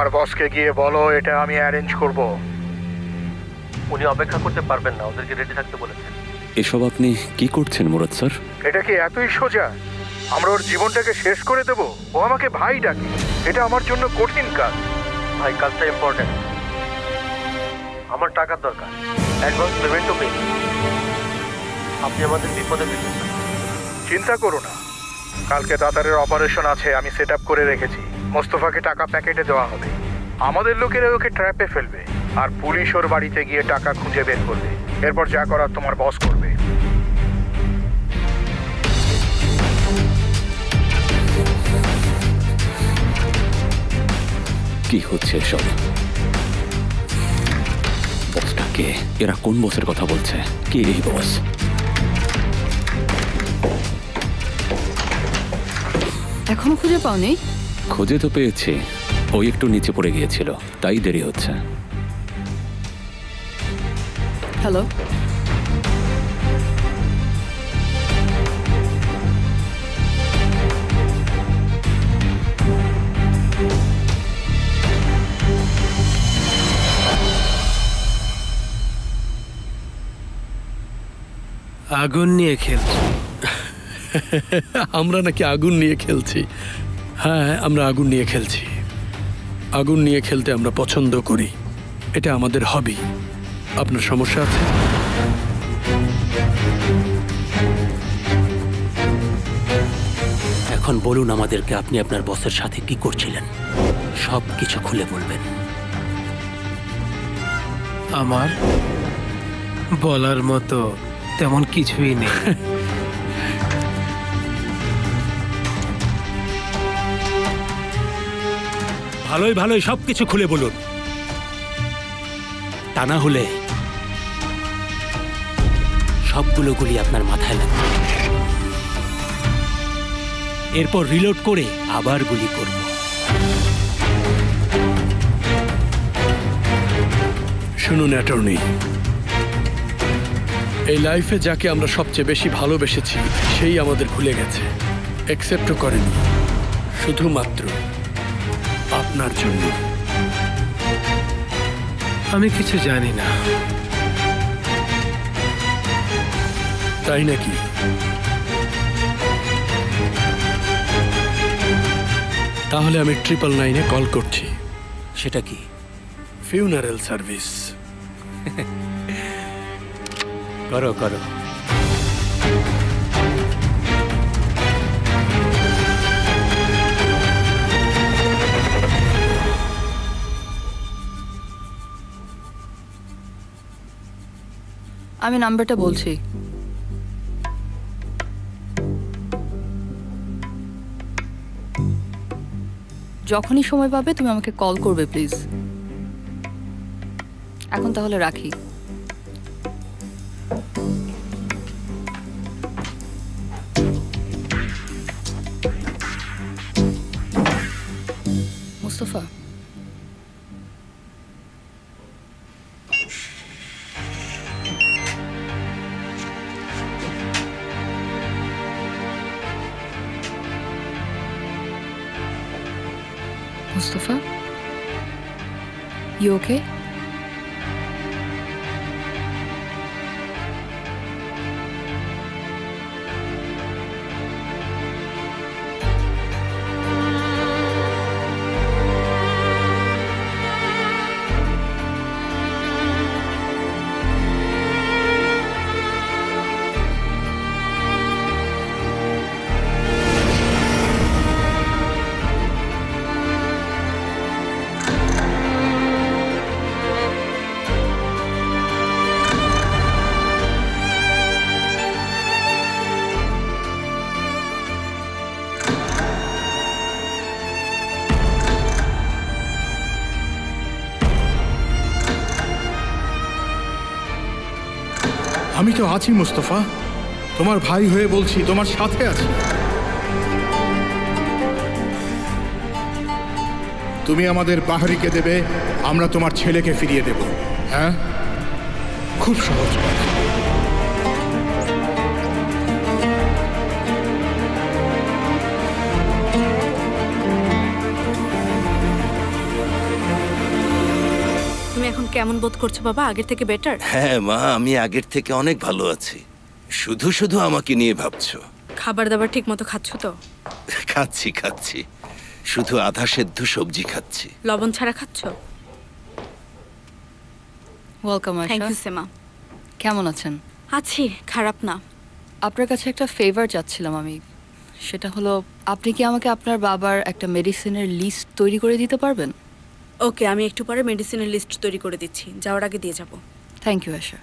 তোমার বসকে গিয়ে বলো এটা আমি অ্যারেঞ্জ করব। উনি অপেক্ষা করতে পারবেন না, ওদেরকে রেডি থাকতে বলেছেন। এসব আপনি কি করছেন মুরাদ স্যার? এটা কি এতই সোজা? আমরা ওর জীবনটাকে শেষ করে দেব? ও আমাকে ভাই ডাকে, এটা আমার জন্য কঠিন কাজ। ভাই, কাজটা ইম্পর্টেন্ট, আমার টাকার দরকার, অ্যাডভান্স পেমেন্টও পেয়ে। আপনি আমাদের বিপদে ফেলবেন না। চিন্তা করো না, কালকে দাতারের অপারেশন আছে, আমি সেট আপ করে রেখেছি। মোস্তফাকে টাকা প্যাকেটে দেওয়া হবে, আমাদের লোকেরা ওকে ট্র্যাপে ফেলবে, আর পুলিশ ওর বাড়িতে গিয়ে টাকা খুঁজে বের করবে। এরপর যা করার তোমার বস করবে। কি হচ্ছে এসব? বসটা কে? এরা কোন বসের কথা বলছে? কে এই বস? এখনো খুঁজে পাওনি? খুঁজে তো পেয়েছি, ওই একটু নিচে পড়ে গিয়েছিল, তাই দেরি হচ্ছে। হ্যালো, আগুন নিয়ে খেলছি। আমরা নাকি আগুন নিয়ে খেলছি? হ্যাঁ, আমরা আগুন নিয়ে খেলছি। আগুন নিয়ে খেলতে আমরা পছন্দ করি, এটা আমাদের হবি। আপনার সমস্যা আছে? এখন বলুন আমাদেরকে, আপনি আপনার বসের সাথে কি করছিলেন? সব কিছু খুলে বলবেন। আমার বলার মতো তেমন কিছুই নেই। ভালোই ভালোই সবকিছু খুলে বলুন, তা না হলে সবগুলো গুলি আপনার মাথায় লাগবে। এরপর রিলোড করে আবার গুলি করব। শুনুন অ্যাটর্নি, এই লাইফে যাকে আমরা সবচেয়ে বেশি ভালোবেসেছি সেই আমাদের ভুলে গেছে, অ্যাকসেপ্টও করেনি, শুধুমাত্র আপনার জন্য। আমি কিছু জানি না। তাই নাকি? তাহলে আমি 999-এ কল করছি। সেটা কি? Funeral service. করো করো। আমি নাম্বারটা বলছি। যখনই সময় পাবে তুমি আমাকে কল করবে প্লিজ। এখন তাহলে রাখি। মুস্তফা, Mustafa? You okay? আমি তো আছি মুস্তফা, তোমার ভাই হয়ে বলছি, তোমার সাথে আছি। তুমি আমাদের বাহারিকে দেবে, আমরা তোমার ছেলেকে ফিরিয়ে দেব। হ্যাঁ, খুব সহজ কাজ। কেমন বোধ করছো বাবা? আগের থেকে বেটার? হ্যাঁ মা, আমি আগের থেকে অনেক ভালো আছি। শুধু শুধু আমাকে নিয়ে ভাবছো? খাবার দাবার ঠিক মতো খাচ্ছ তো? খাচ্ছি খাচ্ছি, শুধু আধা সেদ্ধ সবজি খাচ্ছি। লবণ ছাড়া খাচ্ছ? Welcome thank Ayesha. ইউ সেমা। কেমন আছেন? আছি, খারাপ না। আপনার কাছে একটা ফেভার চাচ্ছিলাম আমি। সেটা হলো, আপনি কি আমাকে আপনার বাবার একটা মেডিসিনের লিস্ট তৈরি করে দিতে পারবেন? ওকে, আমি একটু পরে মেডিসিনের লিস্ট তৈরি করে দিচ্ছি, যাওয়ার আগে দিয়ে যাব। Thank you Ayesha.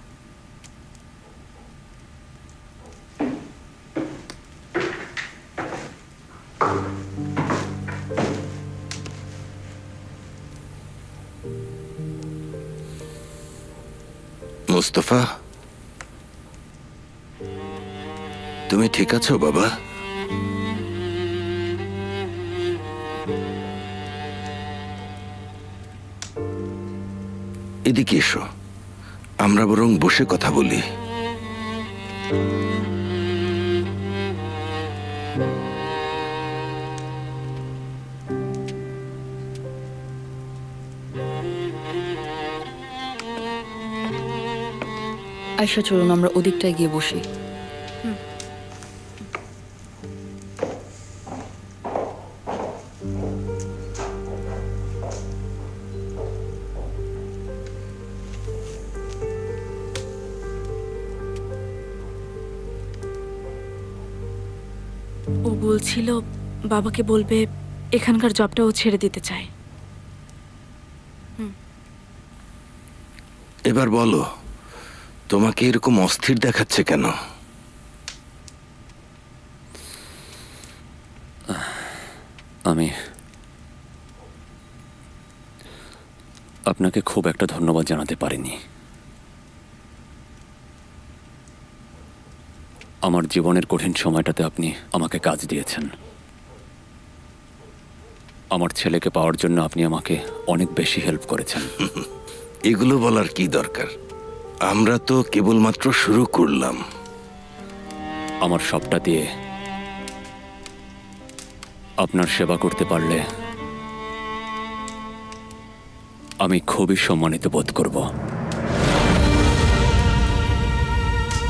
মুস্তফা, তুমি ঠিক আছো বাবা? এদিকে এসো, আমরা বরং বসে কথা বলি। আয়শা চলুন আমরা ওদিকটায় গিয়ে বসি। ও বলছিল বাবাকে বলবে এখানকার জবটা ও ছেড়ে দিতে চায়। এবার বলো, তোমাকে এরকম অস্থির দেখাচ্ছে কেন? আমি আপনাকে খুব একটা ধন্যবাদ জানাতে পারিনি। আমার জীবনের কঠিন সময়টাতে আপনি আমাকে কাজ দিয়েছেন। আমার ছেলেকে পাওয়ার জন্য আপনি আমাকে অনেক বেশি হেল্প করেছেন। এগুলো বলার কি দরকার? আমরা তো কেবলমাত্র শুরু করলাম। আমার সবটা দিয়ে আপনার সেবা করতে পারলে আমি খুবই সম্মানিত বোধ করব।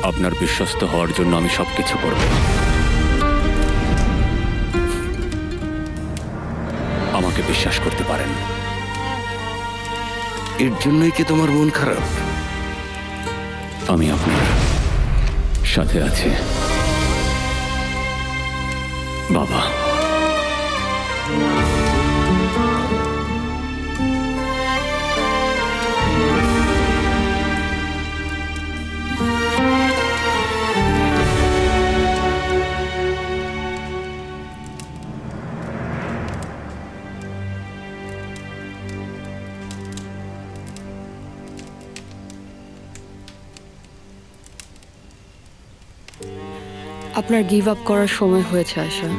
আপনার বিশ্বস্ত হওয়ার জন্য আমি সবকিছু করব। আমাকে বিশ্বাস করতে পারেন। এর জন্যই কি তোমার মন খারাপ? আমি আপনার সাথে আছি বাবা। আপনার গিভ আপ করার সময় হয়েছে আয়শা।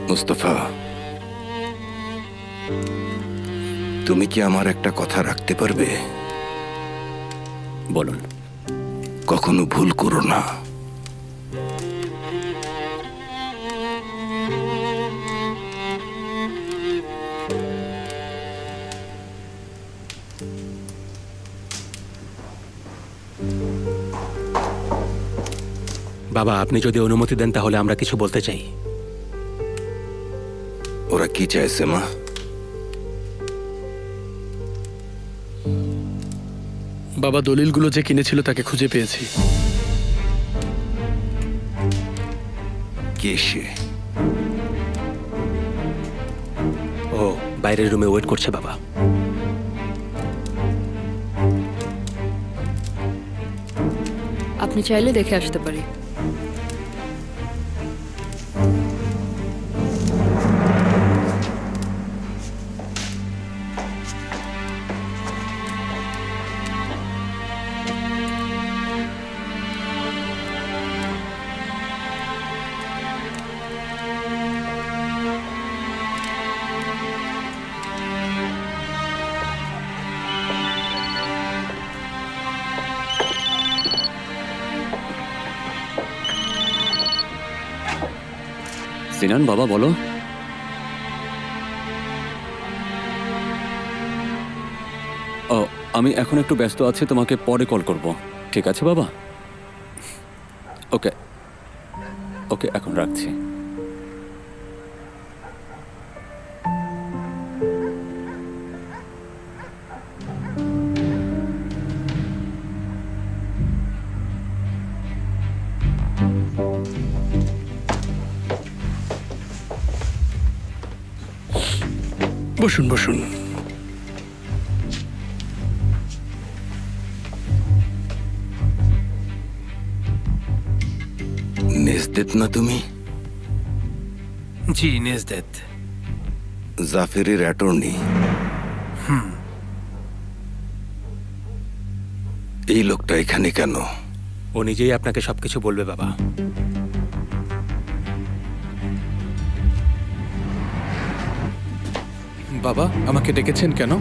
মুস্তফা, তুমি কি আমার একটা কথা রাখতে পারবে? বলুন। কখনো ভুল করো না। বাবা, আপনি যদি অনুমতি দেন তাহলে আমরা কিছু বলতে চাই। ওরা কি চাইছে মা? বাবা দলিলগুলো যে কিনেছিল তাকে খুঁজে পেয়েছি। কে সে? ও বাইরের রুমে ওয়েট করছে বাবা। আপনি চাইলে দেখে আসতে পারি। সিনান বাবা বলো। ও, আমি এখন একটু ব্যস্ত আছি, তোমাকে পরে কল করব। ঠিক আছে বাবা? ওকে ওকে, এখন রাখছি। বসুন বসুন। নেজদেত না তুমি? জি নেজদেত। জাফেরের অ্যাটর্নি। এই লোকটা এখানে কেন? ও নিজেই আপনাকে সবকিছু বলবে বাবা। বাবা, আমাকে ডেকেছেন কেন?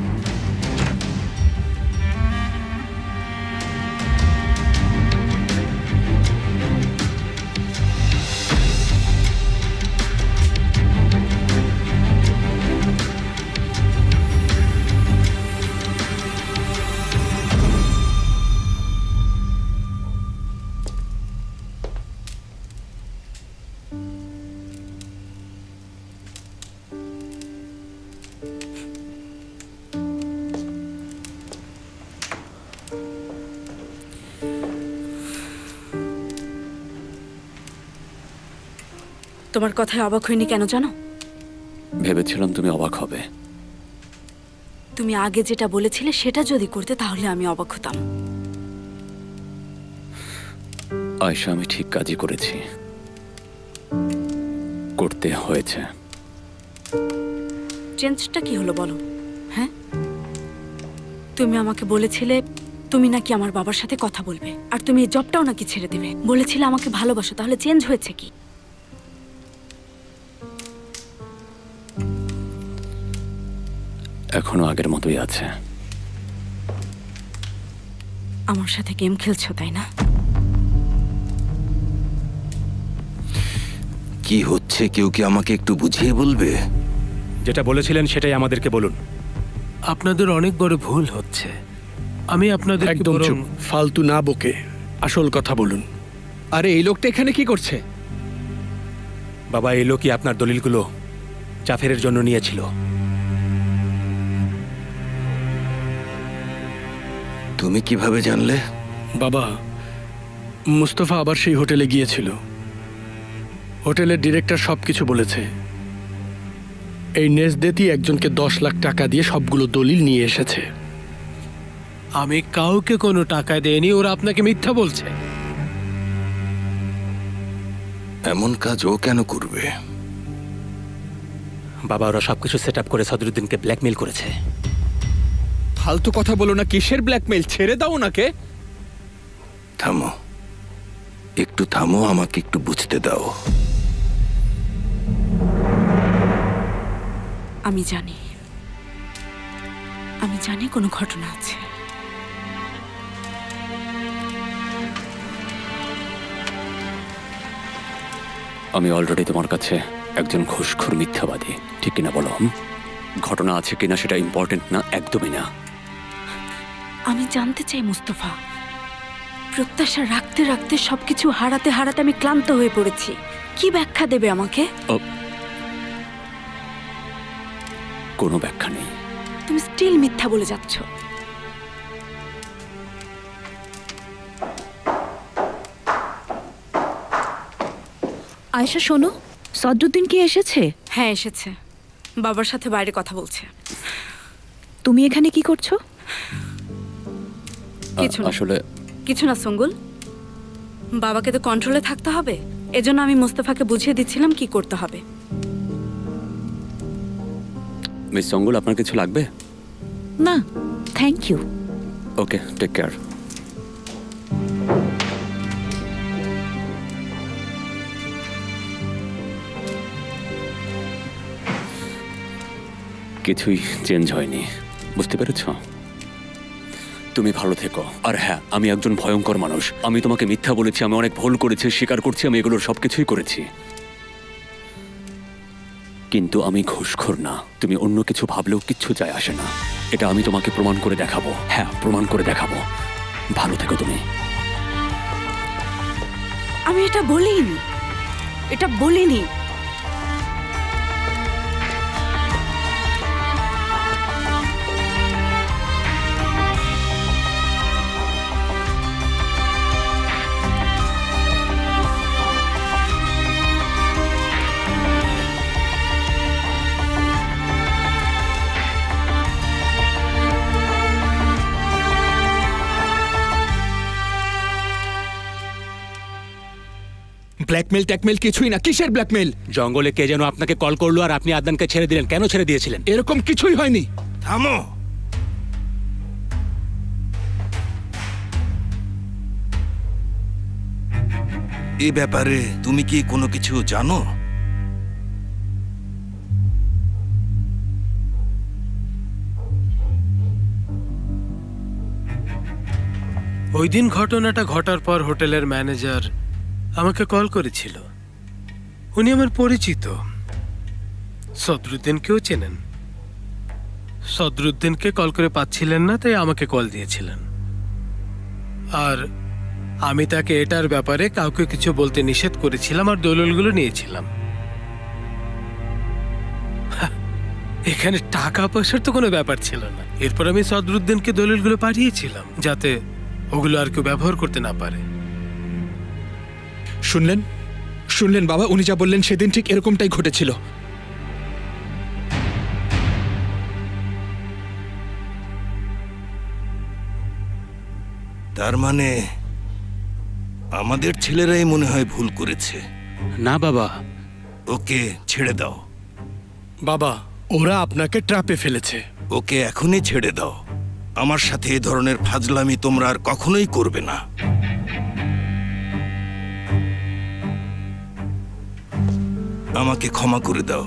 তোমার কথায় অবাক হয়নি কেন জানো? ভেবেছিলাম তুমি অবাক হবে। তুমি আগে যেটা বলেছিলে সেটা যদি করতে তাহলে আমি অবাক হতাম। আয়শা, আমি ঠিক কাজই করেছি, করতে হয়েছে। চেঞ্জটা কি হলো বলো? হ্যাঁ, তুমি আমাকে বলেছিলে তুমি নাকি আমার বাবার সাথে কথা বলবে, আর তুমি এই জবটাও নাকি ছেড়ে দেবে। বলেছিলে আমাকে ভালোবাসো, তাহলে চেঞ্জ হয়েছে কি? এখনো আগের মতোই আছে। আমার সাথে গেম খেলছো তাই না? কি হচ্ছে কেউ কি আমাকে একটু বুঝিয়ে বলবে? যেটা বলেছিলেন সেটাই আমাদেরকে বলুন। আপনাদের অনেক বড় ভুল হচ্ছে। আমি আপনাদের একদম চুপ, ফালতু না বকে আসল কথা বলুন। আরে এই লোকটা এখানে কি করছে? বাবা, এই লোকই আপনার দলিলগুলো জাফেরের জন্য নিয়েছিল। তুমি কিভাবে জানলে? বাবা, মুস্তফা আবার সেই হোটেলে গিয়েছিল। হোটেলের ডিরেক্টর সবকিছু বলেছে। এই নেজদেতি একজনকে 10 লাখ টাকা দিয়ে সবগুলো দলিল নিয়ে এসেছে। আমি কাউকে কোনো টাকা দেইনি, ওরা আপনাকে মিথ্যা বলছে। এমন কাজ ও কেন করবে? বাবা, ওরা সবকিছু সেট আপ করে সদরুদ্দিনকে ব্ল্যাকমেল করেছে। ফালতু কথা বলো না। কিসের ব্ল্যাকমেইল? ছেড়ে দাও ওনাকে। থামো, একটু থামো, আমাকে একটু বুঝতে দাও। আমি জানি কোনো ঘটনা আছে। আমি অলরেডি তোমার কাছে একজন ঘুষখোর মিথ্যাবাদী, ঠিক কিনা বলো? ঘটনা আছে কিনা সেটা ইম্পর্টেন্ট না, একদমই না। আমি জানতে চাই মুস্তফা, প্রত্যাশা রাখতে রাখতে সবকিছু হারাতে হারাতে আমি ক্লান্ত হয়ে পড়েছি। কি ব্যাখ্যা দেবে আমাকে? কোনো ব্যাখ্যা নেই। তুমি স্টিল মিথ্যা বলে যাচ্ছ। আয়শা শোনো, সদরুদ্দিন কি এসেছে? হ্যাঁ এসেছে, বাবার সাথে বাইরে কথা বলছে। তুমি এখানে কি করছো? কিছু না সঙ্গুল, বাবাকে তো কন্ট্রোলে থাকতে হবে, এজন্য আমি মুস্তফাকে বুঝিয়ে দিচ্ছিলাম কি করতে হবে। মিস সঙ্গুল, আপনার কিছু লাগবে? না, thank you. Okay, take care. কিছুই চেঞ্জ হয়নি, বুঝতে পেরেছ? তুমি ভালো থেকো। আর হ্যাঁ, আমি একজন ভয়ঙ্কর মানুষ। আমি তোমাকে মিথ্যা বলেছি, আমি অনেক ভুল করেছি, স্বীকার করছি, আমি এগুলোর সবকিছুই করেছি। কিন্তু আমি ঘুষখোর না। তুমি অন্য কিছু ভাবলেও কিচ্ছু যায় আসে না। এটা আমি তোমাকে প্রমাণ করে দেখাবো। হ্যাঁ, প্রমাণ করে দেখাবো। ভালো থেকো তুমি। আমি এটা বলিনি, এটা বলিনি। ব্ল্যাকমেল ট্যাকমেল কিছুই না। কিসের ব্ল্যাকমেল? জঙ্গলে কে যেন আপনাকে কল করলো আর আপনি আদনানকে ছেড়ে দিলেন। কেন ছেড়ে দিয়েছিলেন? এরকম কিছুই হয়নি। থামো। এ ব্যাপারে তুমি কি কোনো কিছু জানো? ওই দিন ঘটনাটা ঘটার পর হোটেলের ম্যানেজার আমাকে কল করেছিল। উনি আমার পরিচিত, সদরুদ্দিনকেও চেনেন। সদরুদ্দিনকে কল করে পাচ্ছিলেন না, তাই আমাকে কল দিয়েছিলেন। আর আমি তাকে এটার ব্যাপারে কাউকে কিছু বলতে নিষেধ করেছিলাম আর দলিলগুলো নিয়েছিলাম। এখানে টাকা পয়সার তো কোনো ব্যাপার ছিল না। এরপর আমি সদরুদ্দিনকে দলিলগুলো পাঠিয়েছিলাম যাতে ওগুলো আর কেউ ব্যবহার করতে না পারে। শুনলেন শুনলেন বাবা, উনি যা বললেন সেদিন ঠিক এরকমটাই ঘটেছিল। তার মানে আমাদের ছেলেরাই মনে হয় ভুল করেছে। না বাবা, ওকে ছেড়ে দাও। বাবা, ওরা আপনাকে ট্র্যাপে ফেলেছে। ওকে এখনই ছেড়ে দাও। আমার সাথে এই ধরনের ফাজলামি তোমরা আর কখনোই করবে না। আমাকে ক্ষমা করে দাও,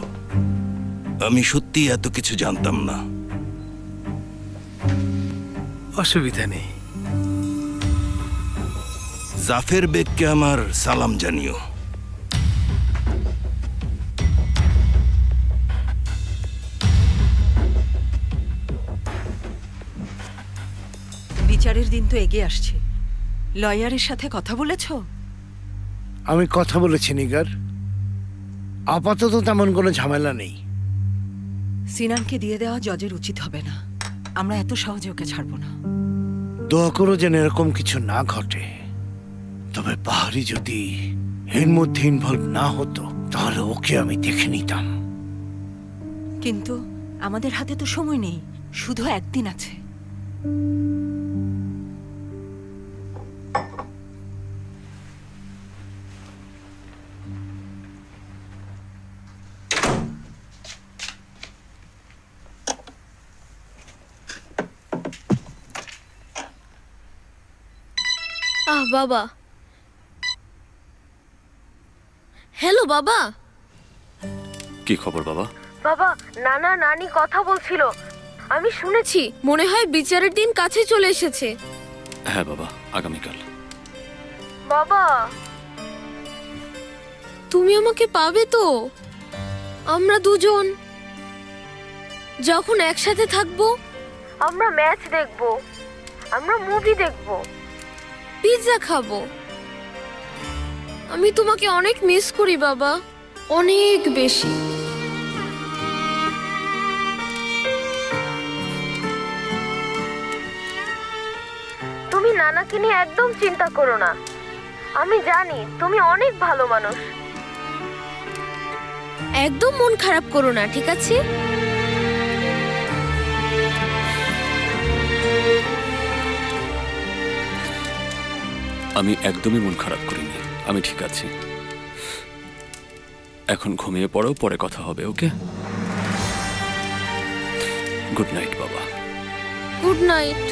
আমি সত্যি এত কিছু জানতাম না। অসুবিধা নেই। জাফের বেগকে আমার সালাম জানিও। বিচারের দিন তো এগিয়ে আসছে, লয়ারের সাথে কথা বলেছো? আমি কথা বলেছি নিগার, আপাতত তেমন কোনো ঝামেলা নেই। সিনানকে দিয়ে দেওয়া জজের উচিত হবে না। আমরা এত সহজে ওকে ছাড়বো না। দোয়া করো যেন এরকম কিছু না ঘটে। তবে পাহাড়ি যদি এর মধ্যে ইনভলভ না হতো তাহলে ওকে আমি দেখে নিতাম। কিন্তু আমাদের হাতে তো সময় নেই, শুধু একদিন আছে। বাবা, হ্যালো বাবা। কি খবর বাবা? বাবা, নানা নানি কথা বলছিল, আমি শুনেছি। মনে হয় বিচারের দিন কাছে চলে এসেছে। হ্যাঁ বাবা, আগামীকাল। বাবা, তুমি আমাকে পাবে তো? আমরা দুজন যখন একসাথে থাকবো, আমরা ম্যাচ দেখবো, আমরা মুভি দেখবো, পিৎজা খাবো। আমি তোমাকে অনেক মিস করি বাবা, অনেক বেশি। তুমি নানাকে নিয়ে একদম চিন্তা করো না। আমি জানি তুমি অনেক ভালো মানুষ। একদম মন খারাপ করো না, ঠিক আছে? আমি একদমই মন খারাপ করিনি, আমি ঠিক আছি। এখন ঘুমিয়ে পড়ো, পরে কথা হবে, ওকে? গুড নাইট বাবা। Good night.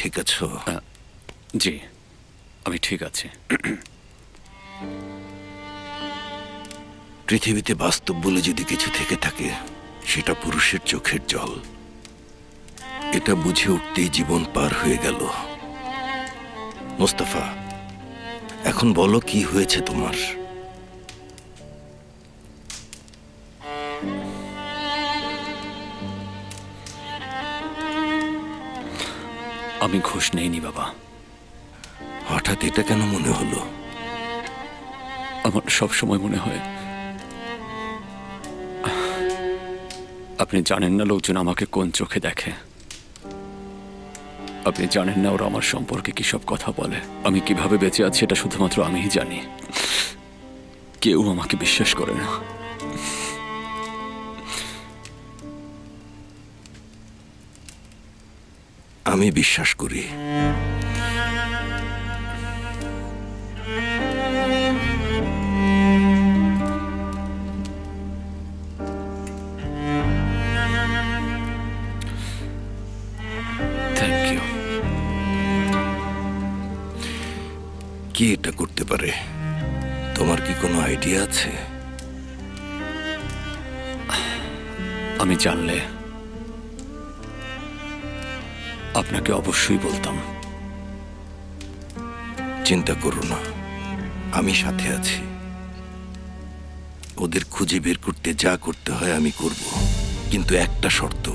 ঠিক আছো? জি, আমি ঠিক আছি। পৃথিবীতে বাস্তব বলে যদি কিছু থেকে থাকে সেটা পুরুষের চোখের জল। এটা বুঝে উঠতেই জীবন পার হয়ে গেল। মোস্তফা, এখন বলো কি হয়েছে তোমার? আমি ঘুষ নেইনি বাবা। হঠাৎ এটা কেন মনে হলো? আমার সব সময় মনে হয় আপনি জানেন না লোকজন আমাকে কোন চোখে দেখে। আপনি জানেন না ওরা আমার সম্পর্কে কি সব কথা বলে। আমি কিভাবে বেঁচে আছি এটা শুধুমাত্র আমিই জানি। কেউ আমাকে বিশ্বাস করে না। আমি বিশ্বাস করি। Thank you. কি এটা করতে পারে? তোমার কি কোনো আইডিয়া আছে? আমি জানলে আপনাকে অবশ্যই বলতাম। চিন্তা করো না, আমি সাথে আছি। ওদের খুঁজে বের করতে যা করতে হয় আমি করব, কিন্তু একটা শর্ত।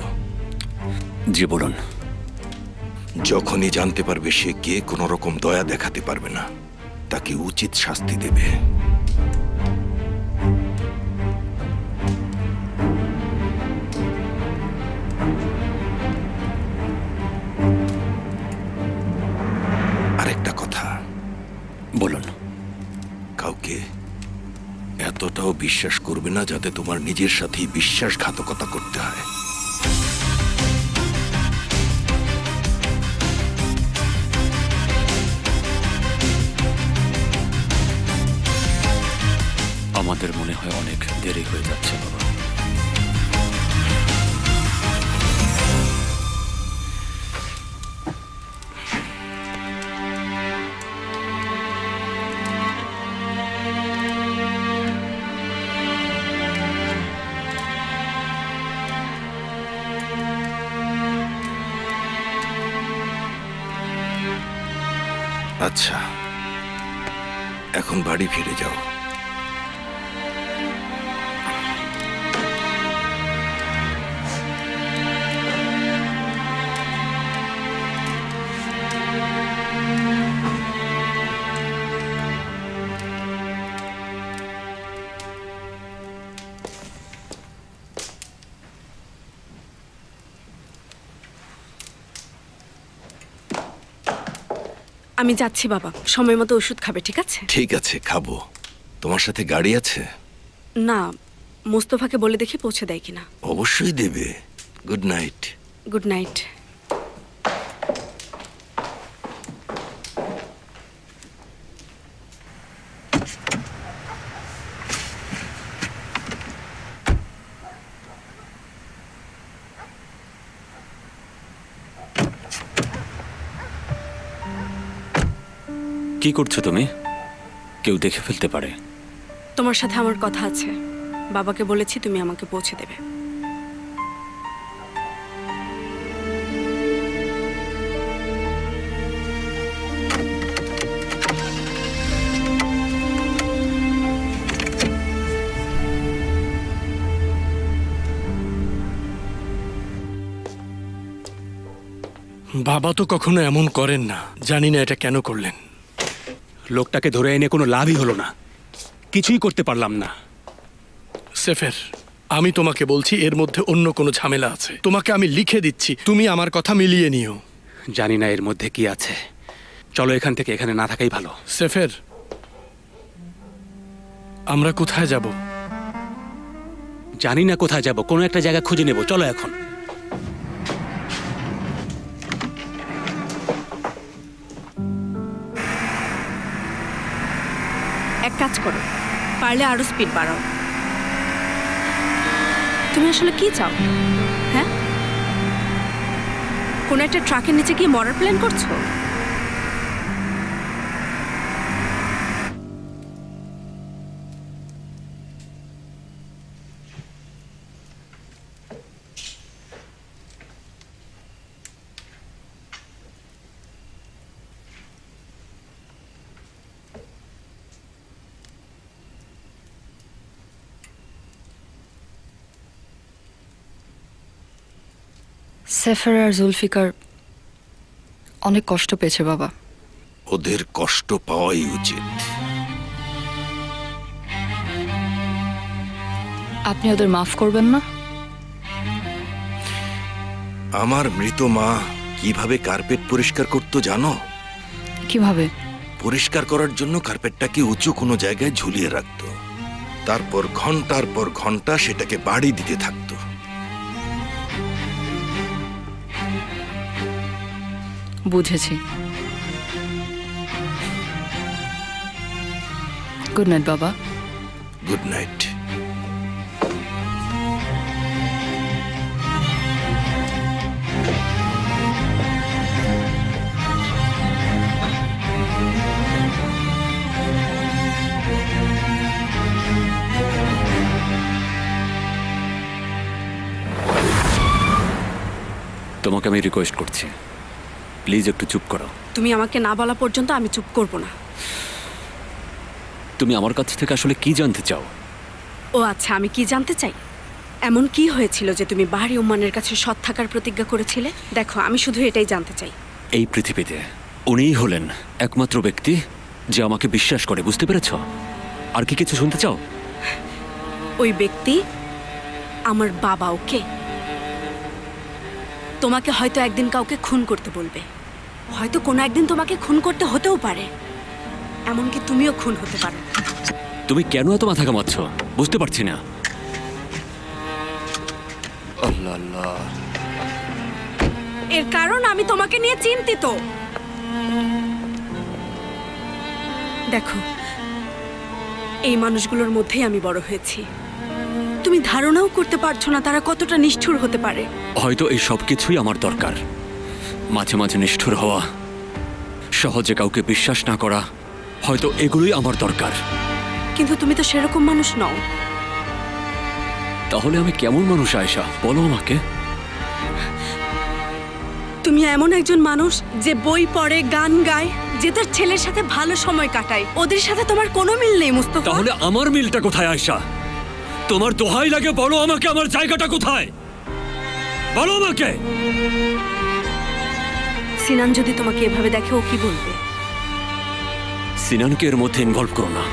জি বলুন। যখনই জানতে পারবে সে কে, কোনো রকম দয়া দেখাতে পারবে না, তাকে উচিত শাস্তি দেবে। আরেকটা কথা। বলুন। কাউকে এতটাও বিশ্বাস করবে না যাতে তোমার নিজের সাথেই বিশ্বাসঘাতকতা করতে হয়। আমাদের মনে হয় অনেক দেরি হয়ে যাচ্ছে বাবা। আচ্ছা, এখন বাড়ি ফিরে যাও। আমি যাচ্ছি বাবা, সময় মতো ওষুধ খাবে, ঠিক আছে? ঠিক আছে, খাবো। তোমার সাথে গাড়ি আছে? না, মোস্তফাকে বলে দেখি পৌঁছে দেয় কিনা। অবশ্যই দেবে। Good night. Good night. কি করছো তুমি? কেউ দেখে ফেলতে পারে। তোমার সাথে আমার কথা আছে। বাবাকে বলেছি তুমি আমাকে পৌঁছে দেবে। বাবা তো কখনো এমন করেন না। জানি না এটা কেন করলেন। লোকটাকে ধরে এনে কোনো লাভই হলো না, কিছুই করতে পারলাম না। সেফের, আমি তোমাকে বলছি এর মধ্যে অন্য কোনো ঝামেলা আছে। তোমাকে আমি লিখে দিচ্ছি, তুমি আমার কথা মিলিয়ে নিও। জানি না এর মধ্যে কি আছে। চলো এখান থেকে, এখানে না থাকাই ভালো। সেফের, আমরা কোথায় যাব? জানি না কোথায় যাব, কোনো একটা জায়গা খুঁজে নেব। চলো এখন। এক কাজ করো, পারলে আরো স্পিড বাড়াও। তুমি আসলে কি চাও? হ্যাঁ, কোনো একটা ট্রাকের নিচে গিয়ে মরার প্ল্যান করছো? সেফার আর জুলফিকার অনেক কষ্ট পেয়েছে বাবা। ওদের কষ্ট পাওয়াই উচিত। আপনি ওদের মাফ করবেন না? আমার মৃত মা কিভাবে কার্পেট পরিষ্কার করতো জানো? কিভাবে? পরিষ্কার করার জন্য কার্পেটটাকে উঁচু কোনো জায়গায় ঝুলিয়ে রাখতো, তারপর ঘন্টার পর ঘন্টা সেটাকে বাড়ি দিতে থাকতো। বুঝেছি। গুড নাইট বাবা। Good night. তোমাকে আমি রিকোয়েস্ট করছি, প্লিজ একটু চুপ করো। তুমি আমাকে না বলা পর্যন্ত আমি চুপ করব না। তুমি আমার কাছ থেকে আসলে কি জানতে চাও? ও আচ্ছা, আমি কি জানতে চাই? এমন কি হয়েছিল যে তুমি বাহারি ওমানের কাছে সৎ থাকার প্রতিজ্ঞা করেছিলে? দেখো, আমি শুধু এটাই জানতে চাই। এই পৃথিবীতে উনিই হলেন একমাত্র ব্যক্তি যে আমাকে বিশ্বাস করে, বুঝতে পেরেছ? আর কি কিছু শুনতে চাও? ওই ব্যক্তি আমার বাবা। ওকে, তোমাকে হয়তো একদিন কাউকে খুন করতে বলবে, হয়তো কোনো একদিন তোমাকে খুন করতে হতেও পারে, এমনকি তুমিও খুন হতে পারো। তুমি কেন এত মাথা ঘামাচ্ছ বুঝতে পারছি না। আল্লাহ আল্লাহ। এর কারণ আমি তোমাকে নিয়ে চিন্তিত। দেখো, এই মানুষগুলোর মধ্যেই আমি বড় হয়েছি। তুমি ধারণাও করতে পারছো না তারা কতটা নিষ্ঠুর হতে পারে। হয়তো এই সব কিছুই আমার দরকার, মাঝে মাঝে নিষ্ঠুর হওয়া, সহজে কাউকে বিশ্বাস না করা, হয়তো এগুলোই আমার দরকার। কিন্তু তুমি তো সেরকম মানুষ নও। তাহলে আমি কেমন মানুষ আয়েশা, বলো আমাকে। তুমি এমন একজন মানুষ যে বই পড়ে, গান গায়, যে তার ছেলের সাথে ভালো সময় কাটায়। ওদের সাথে তোমার কোনো মিল নেই মুস্তাফা। তাহলে আমার মিলটা কোথায় আয়েশা? তোমার দোহাই লাগে, বলো আমাকে আমার জায়গাটা কোথায়, বলো আমাকে। সিনান যদি তোমাকে এভাবে দেখে ও কি বলবে? সিনানকে এর মধ্যে ইনভলভ করো না।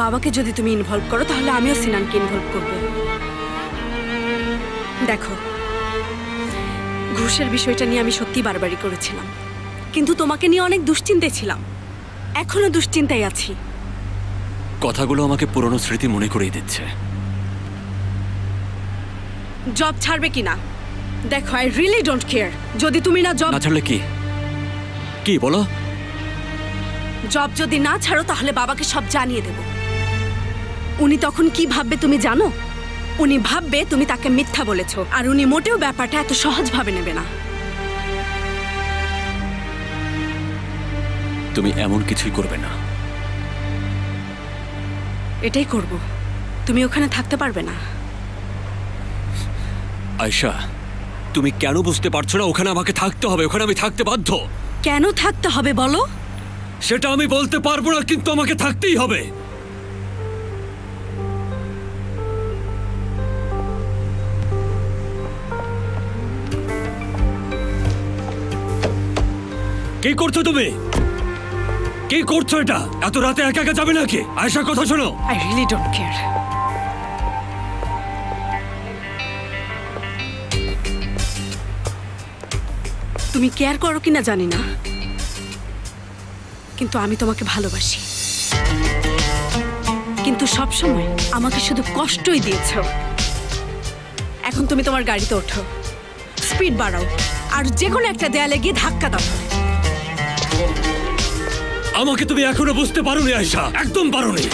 বাবাকে যদি তুমি ইনভলভ করো তাহলে আমিও সিনানকে ইনভলভ করব। দেখো, ঘুষের বিষয়টা নিয়ে আমি সত্যি বারবারই করেছিলাম, কিন্তু তোমাকে নিয়ে অনেক দুশ্চিন্তায় ছিলাম। এখনো দুশ্চিন্তায় আছি। কথাগুলো আমাকে পুরনো স্মৃতি মনে করিয়ে দিচ্ছে। জব ছাড়বে কিনা দেখো, আই রিয়েলি ডোন্ট কেয়ার। যদি তুমি না জব না ছাড়লে কি কি বলো? জব যদি না ছাড়ো তাহলে বাবাকে সব জানিয়ে দেব। উনি তখন কি ভাববে তুমি জানো? উনি ভাববে তুমি তাকে মিথ্যা বলেছো, আর উনি মোটেও ব্যাপারটা এত সহজভাবে নেবে না। তুমি এমন কিছুই করবে না। এটাই করব। তুমি ওখানে থাকতে পারবে না। আয়েশা, তুমি কেন বুঝতে পারছো না? ওখানে আমাকে থাকতে হবে, ওখানে আমি থাকতে বাধ্য। কেন থাকতে হবে বলো? সেটা আমি বলতে পারবো না, কিন্তু আমাকে থাকতেই হবে। কি করছো তুমি? কি করছো এটা? এত রাতে একা একা যাবে নাকি? আয়েশা, কথা শোনো। I really don't care. তুমি কেয়ার করো কিনা জানি না, কিন্তু আমি তোমাকে ভালোবাসি। কিন্তু সবসময় আমাকে শুধু কষ্টই দিয়েছো। এখন তুমি তোমার গাড়িতে ওঠো, স্পিড বাড়াও, আর যে কোনো একটা দেয়ালে গিয়ে ধাক্কা দাও। আমাকে তুমি এখনো বুঝতে পারোনি আয়েশা, একদম পারোনি।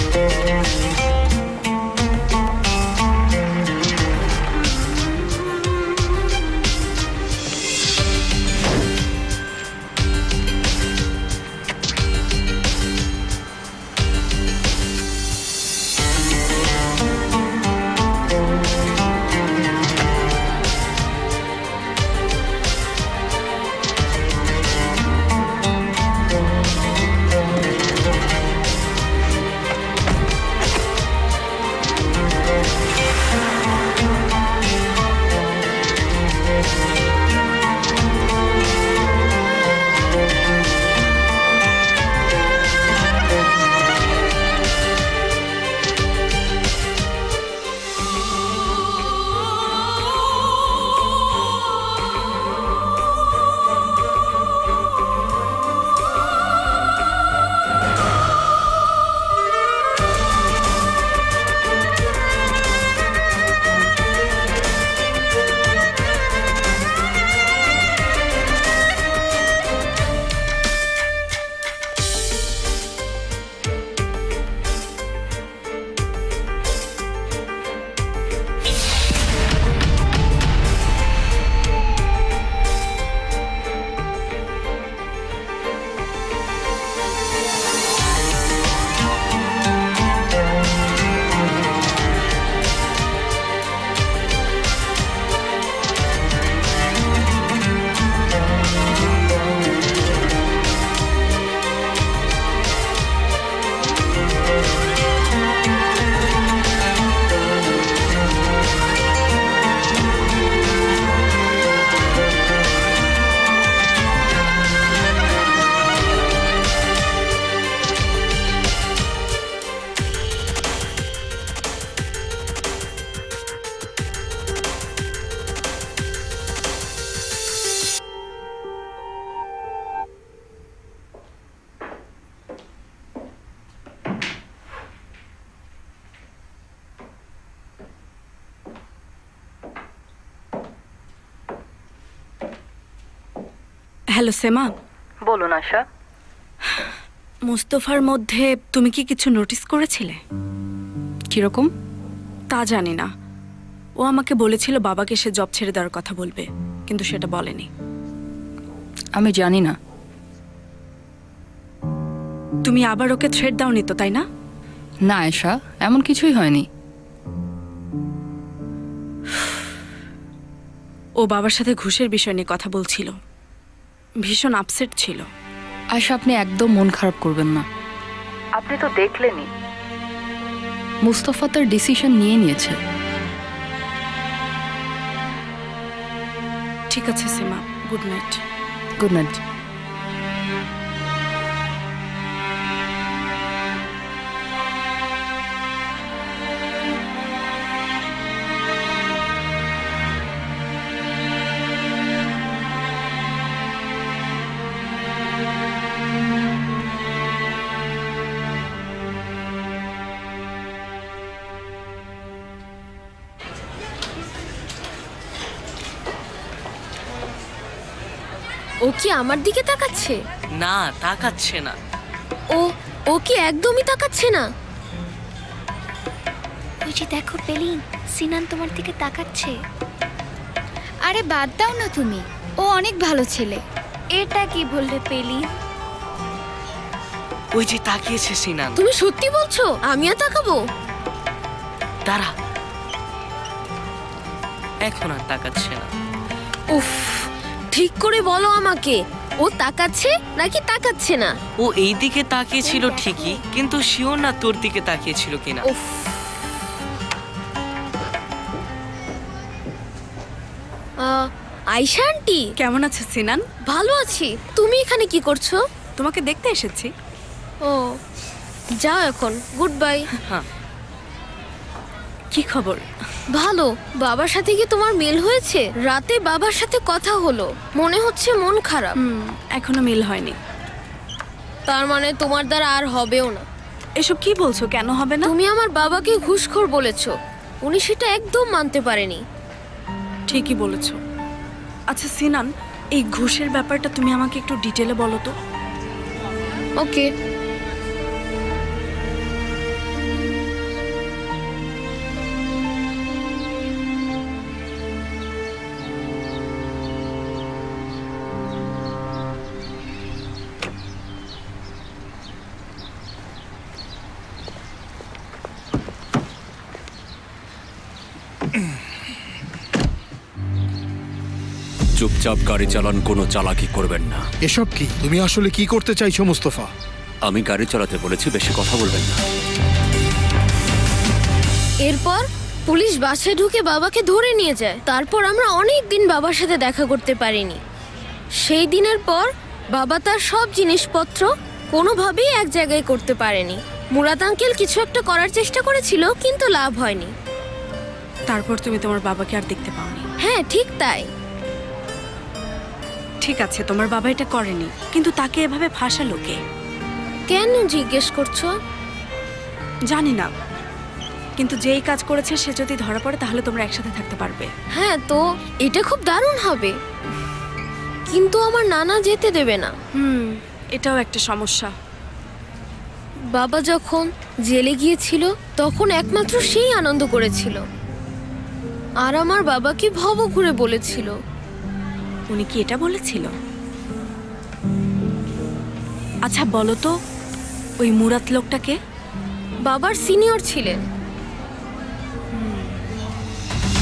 হ্যালো সেমা। বলুন আশা। মুস্তফার মধ্যে তুমি কি কিছু নোটিস করেছিলে? কিরকম? তা জানি না, ও আমাকে বলেছিল বাবাকে সে জব ছেড়ে দেওয়ার কথা বলবে, কিন্তু সেটা বলেনি। আমি জানি না। তুমি আবার ওকে থ্রেট দাওনি তো, তাই না? না আয়েশা, এমন কিছুই হয়নি। ও বাবার সাথে ঘুষের বিষয় নিয়ে কথা বলছিল, ভীষণ আপসেট ছিল। আয়েশা, আপনি একদম মন খারাপ করবেন না। আপনি তো দেখলেনই মুস্তফা তার ডিসিশন নিয়ে নিয়েছে। ঠিক আছে Sema, good night. Good night. ও কি আমার দিকে তাকাচ্ছে? না, তাকাচ্ছে না। ও কি একদমই তাকাচ্ছে না? ওই যে দেখো পেলিন, সিনান তোমার দিকে তাকাচ্ছে। আরে বাদ দাও না তুমি, ও অনেক ভালো ছেলে। এটা কি বললে পেলিন? ওই যে তাকিয়েছে সিনান। তুমি সত্যি বলছো? আমিও তাকাবো? দাঁড়া, এখন আর তাকাচ্ছে না। উফ, ঠিক করে বলো আমাকে, ও তাকাচ্ছে নাকি তাকাচ্ছে না? ও এই দিকে তাকিয়েছিল ঠিকই, কিন্তু শিওর না তোর দিকে তাকিয়েছিল কিনা। আয়েশা আন্টি, কেমন আছো সিনান? ভালো আছি। তুমি এখানে কি করছো? তোমাকে দেখতে এসেছি। ও, যাও এখন, গুড বাই। হ্যাঁ। কি খবর? ভালো। বাবার সাথে কি তোমার মিল হয়েছে? রাতে বাবার সাথে কথা হলো, মনে হচ্ছে মন খারাপ। এখনো মিল হয়নি। তার মানে তোমার দ্বারা আর হবেও না। এসব কি বলছো? কেন হবে না? তুমি আমার বাবাকে ঘুষখোর বলেছো, উনি সেটা একদম মানতে পারেনি। ঠিকই বলেছো। আচ্ছা সিনান, এই ঘুষের ব্যাপারটা তুমি আমাকে একটু ডিটেলে বলো তো। ওকে। চুপচাপ গাড়ি চালান, কোনো চালাকি করবেন না। এসব কি? তুমি আসলে কি করতে চাইছো মুস্তফা? আমি গাড়ি চালাতে বলেছি, বেশি কথা বলবেন না। এরপর পুলিশ বাসে ঢুকে বাবাকে ধরে নিয়ে যায়। তারপর আমরা অনেক দিন বাবার সাথে দেখা করতে পারিনি। সেই দিনের পর বাবা তার সব জিনিসপত্র কোনোভাবেই এক জায়গায় করতে পারেনি। মুরাদ আঙ্কেল কিছু একটা করার চেষ্টা করেছিল, কিন্তু লাভ হয়নি। তারপর তুমি তোমার বাবাকে আর দেখতে পাওনি? হ্যাঁ, ঠিক তাই। ঠিক আছে, তোমার বাবা এটা করেনি, কিন্তু তাকে এভাবে ফাঁসালো কে? কেন জিজ্ঞেস করছো? জানি না, কিন্তু যেই কাজ করেছে সে যদি ধরা পড়ে তাহলে তোমরা একসাথে থাকতে পারবে। হ্যাঁ, তো এটা খুব দারুণ হবে, কিন্তু আমার নানা যেতে দেবে না। এটাও একটা সমস্যা। বাবা যখন জেলে গিয়েছিল তখন একমাত্র সেই আনন্দ করেছিল, আর আমার বাবাকে ভব ঘুরে বলেছিল। উনি কি এটা বলেছিল? আচ্ছা বলো তো, ওই মুরাদ লোকটাকে? বাবার সিনিয়র ছিলেন।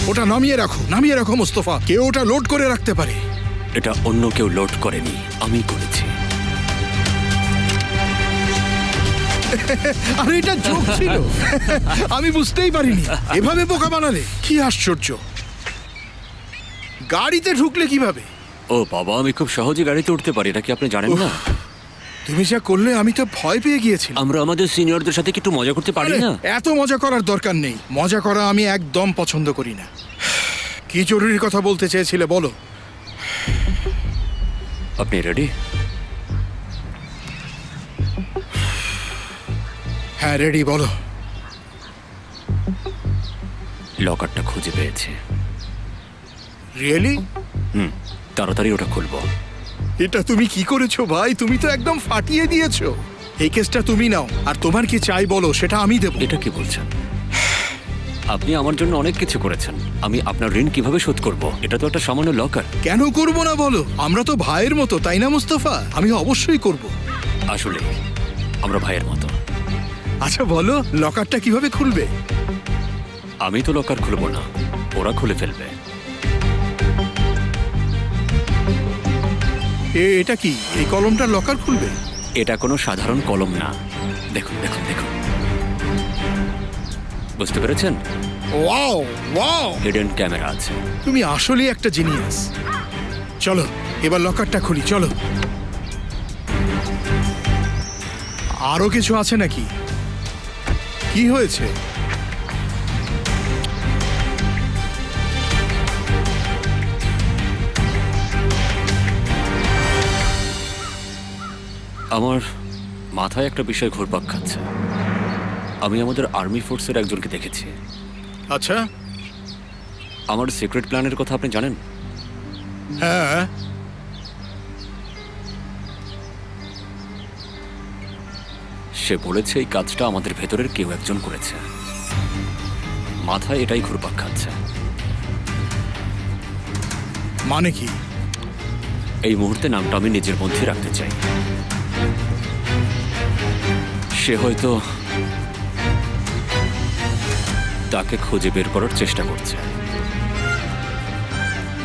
ওটা নামিয়ে রাখো, নামিয়ে রাখো মুস্তফা। কেউ ওটা লোড করে রাখতে পারে। এটা অন্য কেউ লোড করেনি, আমি করেছি। আরে এটা জোক ছিল, আমি বুঝতেই পারিনি। এভাবে বোকা বানালে? কি আশ্চর্য! গাড়িতে ঢুকলে কিভাবে? ও বাবা, আমি খুব সহজে গাড়িতে উঠতে পারি, এটা কি আপনি জানেন না? তুমি যা করলে আমি তো ভয় পেয়ে গিয়েছিলাম। আমরা আমাদের সিনিয়রদের সাথে কি একটু মজা করতে পারি না? এত মজা করার দরকার নেই। মজা করা আমি একদম পছন্দ করি না। কি জরুরি কথা বলতে চেয়েছিলে বলো। আপনি রেডি? হ্যাঁ রেডি, বলো। লকারটা খুঁজে পেয়েছি। রিয়েলি? তাড়াতাড়ি ওটা খুলবো। এটা তুমি কি করেছো ভাই? তুমি তো একদম ফাটিয়ে দিয়েছো। এই কেসটা তুমি নাও, আর তোমার কি চাই বলো, সেটা আমি দেবো। এটা কি বলছেন? আপনি আমার জন্য অনেক কিছু করেছেন, আমি আপনার ঋণ কিভাবে শোধ করব? এটা তো একটা সামান্য লকার। কেন করব না বলো? আমরা তো ভাইয়ের মতো, তাই না মুস্তফা? আমি অবশ্যই করব। আসলে আমরা ভাইয়ের মতো। আচ্ছা বলো, লকারটা কিভাবে খুলবে? আমি তো লকার খুলবো না, ওরা খুলে ফেলবে। এটা কি, এই কলমটা লকার খুলবে? এটা কোনো সাধারণ কলম না। দেখুন দেখুন দেখুন, বুঝতে পেরেছেন? ওয়াও ওয়াও, হিডেন ক্যামেরা আছে। তুমি আসলেই একটা জিনিয়াস। চলো এবার লকারটা খুলি, চলো। আরো কিছু আছে নাকি? কি হয়েছে? আমার মাথায় একটা বিষয় ঘুরপাক খাচ্ছে। আমি আমাদের আর্মি ফোর্সের একজনকে দেখেছি। আচ্ছা, আমার সিক্রেট প্ল্যানের কথা আপনি জানেন? হ্যাঁ, সে বলেছে এই কাজটা আমাদের ভেতরের কেউ একজন করেছে। মাথায় এটাই ঘুরপাক খাচ্ছে। মানে কি? এই মুহূর্তে নামটা আমি নিজের মধ্যে রাখতে চাই। সে হয়তো তাকে খুঁজে বের করার চেষ্টা করছে।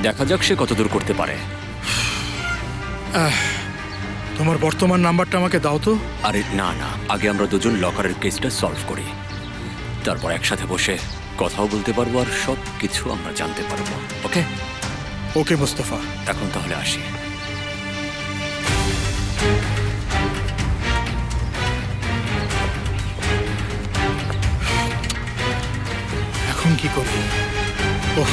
দেখা যাক সে কতদূর করতে পারে। তোমার বর্তমান নাম্বারটা আমাকে দাও তো। আরে না না, আগে আমরা দুজন লকারের কেসটা সলভ করি, তারপর একসাথে বসে কথাও বলতে পারবো আর সব কিছু আমরা জানতে পারবো। ওকে ওকে মুস্তফা, এখন তাহলে আসি। এখন কি করি? ওহ